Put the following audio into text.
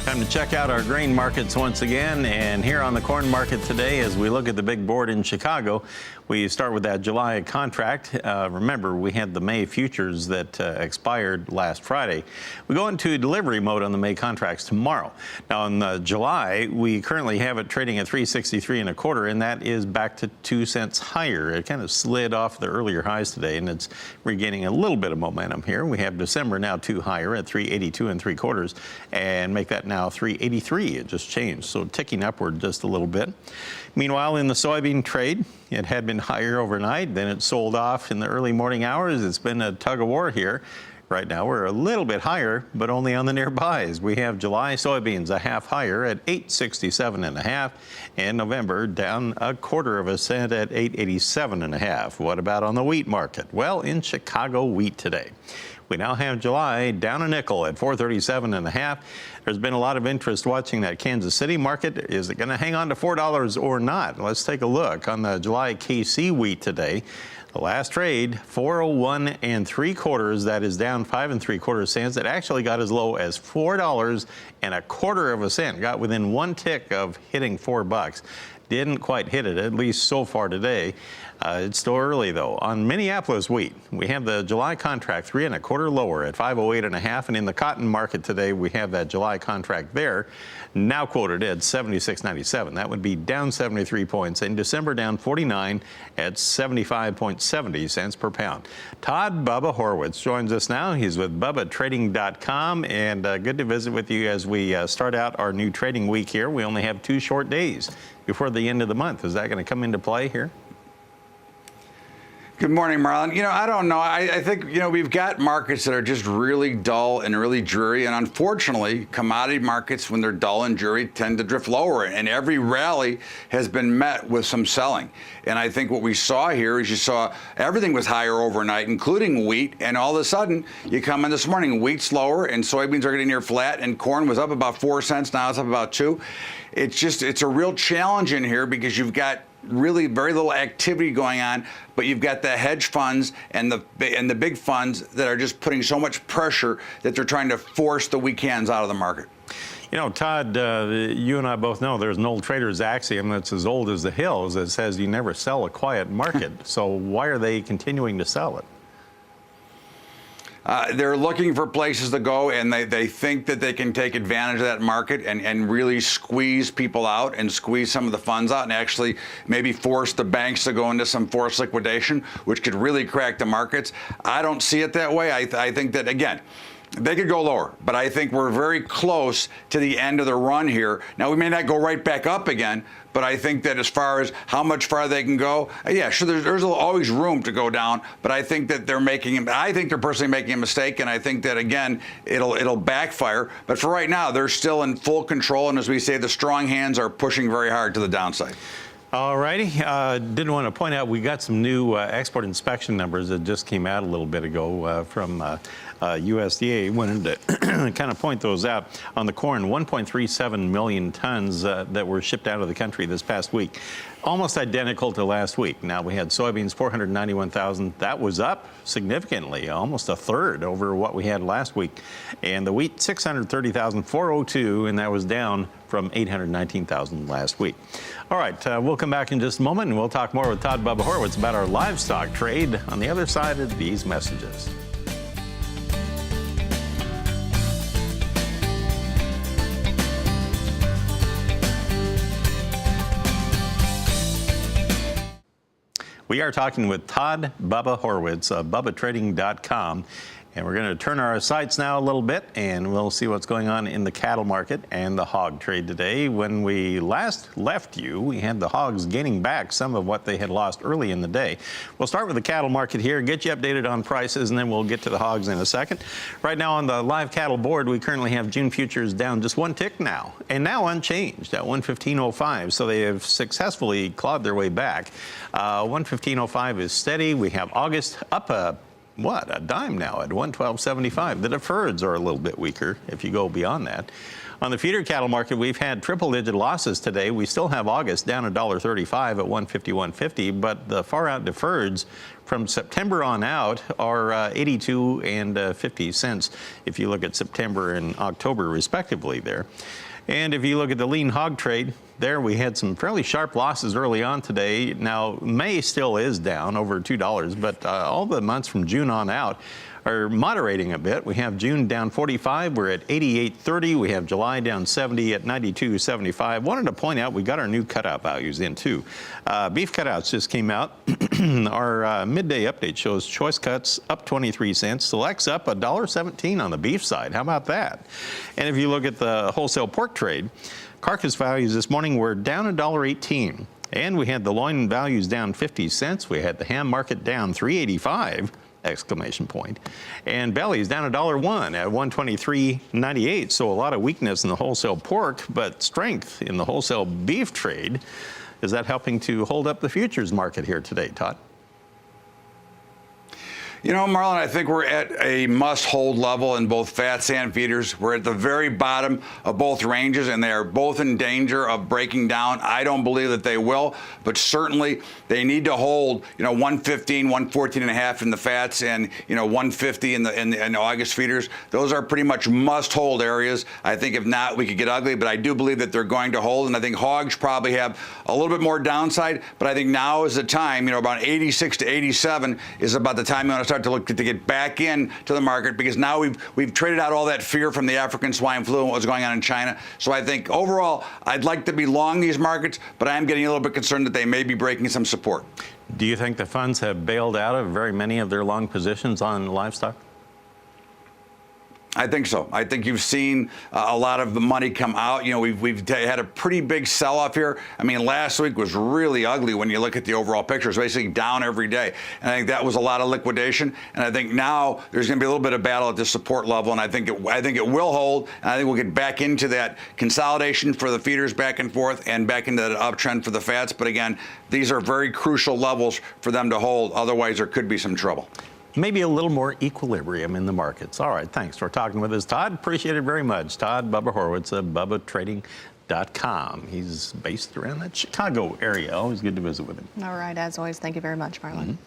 Time to check out our grain markets once again, and here on the corn market today, as we look at the big board in Chicago, we start with that July contract. Remember, we had the May futures that expired last Friday. We go into delivery mode on the May contracts tomorrow. Now, on July, we currently have it trading at 363 1/4, and that is back to 2 cents higher. It kind of slid off the earlier highs today, and it's regaining a little bit of momentum here. We have December now 2 higher at 382 3/4, and make that now 383. It just changed, so ticking upward just a little bit. Meanwhile, in the soybean trade, it had been higher overnight, then it sold off in the early morning hours. It's been a tug of war here. Right now we're a little bit higher, but only on the nearbys. We have July soybeans a half higher at 867 1/2, and November down 1/4 cent at 887 1/2. What about on the wheat market? Well, in Chicago wheat today, we now have July down a nickel at 437 1/2. There's been a lot of interest watching that Kansas City market. Is it going to hang on to $4 or not? Let's take a look on the July KC wheat today. The last trade, 401 3/4. That is down 5 3/4 cents. It actually got as low as $4 1/4 cent. Got within one tick of hitting $4. Didn't quite hit it, at least so far today. It's still early, though. On Minneapolis wheat, we have the July contract 3 1/4 lower at 508 1/2. And in the cotton market today, we have that July contract there, now quoted at 76.97. That would be down 73 points. In December, down 49 at 75.70 cents per pound. Todd Bubba Horwitz joins us now. He's with BubbaTrading.com. And good to visit with you as we start out our new trading week here. We only have 2 short days before the end of the month. Is that going to come into play here? Good morning, Marlon. I don't know. I think, we've got markets that are just really dull and really dreary. And unfortunately, commodity markets, when they're dull and dreary, tend to drift lower. And every rally has been met with some selling. And I think what we saw here is you saw everything was higher overnight, including wheat. And all of a sudden, you come in this morning, wheat's lower and soybeans are getting near flat, and corn was up about 4 cents. Now it's up about 2. It's a real challenge in here because you've got really very little activity going on, but you've got the hedge funds and the big funds that are just putting so much pressure that they're trying to force the weak hands out of the market. Todd, you and I both know there's an old trader's axiom that's as old as the hills that says you never sell a quiet market. So why are they continuing to sell it? They're looking for places to go, and they think that they can take advantage of that market and really squeeze people out and squeeze some of the funds out and actually maybe force the banks to go into some forced liquidation, which could really crack the markets. I don't see it that way. I think that, again, they could go lower, but I think we're very close to the end of the run here. Now, we may not go right back up again, but I think that as far as how much farther they can go, yeah, sure, there's always room to go down, but I think that they're personally making a mistake, and I think that, again, it'll backfire. But for right now, they're still in full control, and as we say, the strong hands are pushing very hard to the downside. All righty. Did want to point out we got some new export inspection numbers that just came out a little bit ago from USDA. Wanted to kind of point those out. On the corn, 1.37 million tons that were shipped out of the country this past week. Almost identical to last week. Now we had soybeans 491,000. That was up significantly, almost a third over what we had last week. And the wheat 630,402, and that was down from 819,000 last week. All right, we'll come back in just a moment and we'll talk more with Todd Bubba Horwitz about our livestock trade on the other side of these messages. We are talking with Todd Bubba Horwitz of BubbaTrading.com. And we're going to turn our sights now a little bit, and we'll see what's going on in the cattle market and the hog trade today. When we last left you, we had the hogs gaining back some of what they had lost early in the day. We'll start with the cattle market here, get you updated on prices, and then we'll get to the hogs in a second. Right now on the live cattle board, we currently have June futures down just one tick now, and now unchanged at 115.05. So they have successfully clawed their way back. 115.05 is steady. We have August up a dime now at 112.75. The deferreds are a little bit weaker if you go beyond that. On the feeder cattle market, we've had triple-digit losses today. We still have August down $1.35 at 151.50, but the far-out deferreds from September on out are 82 and 50 cents if you look at September and October respectively there. And if you look at the lean hog trade, there we had some fairly sharp losses early on today. Now, May still is down over $2, but all the months from June on out are moderating a bit. We have June down 45. We're at 88.30. We have July down 70 at 92.75. Wanted to point out we got our new cutout values in too. Beef cutouts just came out. Our midday update shows choice cuts up 23 cents. Selects up $1.17 on the beef side. How about that? And if you look at the wholesale pork trade, carcass values this morning were down $1.18. And we had the loin values down 50 cents. We had the ham market down $3.85. Exclamation point. And belly is down $1.01 at 123.98. So a lot of weakness in the wholesale pork, but strength in the wholesale beef trade. Is that helping to hold up the futures market here today, Todd? You know, Marlon, I think we're at a must-hold level in both fats and feeders. We're at the very bottom of both ranges, and they are both in danger of breaking down. I don't believe that they will, but certainly they need to hold, 115, 114 and a half in the fats, and 150 in the August feeders. Those are pretty much must-hold areas. I think if not, we could get ugly, but I do believe that they're going to hold, and I think hogs probably have a little bit more downside. But I think now is the time. About 86 to 87 is about the time you want to start to look to get back in to the market, because now we've traded out all that fear from the African swine flu and what was going on in China. So I think overall, I'd like to be long these markets, but I am getting a little bit concerned that they may be breaking some support. Do you think the funds have bailed out of very many of their long positions on livestock? I think so. I think you've seen a lot of the money come out. We've had a pretty big sell-off here. I mean, last week was really ugly when you look at the overall picture. It's basically down every day. And I think that was a lot of liquidation. And I think now there's going to be a little bit of battle at the support level. And I think it will hold. And I think we'll get back into that consolidation for the feeders back and forth and back into that uptrend for the fats. But again, these are very crucial levels for them to hold. Otherwise, there could be some trouble. Maybe a little more equilibrium in the markets. All right, thanks for talking with us, Todd. Appreciate it very much. Todd Bubba Horwitz of BubbaTrading.com. He's based around that Chicago area. Always good to visit with him. All right, as always, thank you very much, Marlon.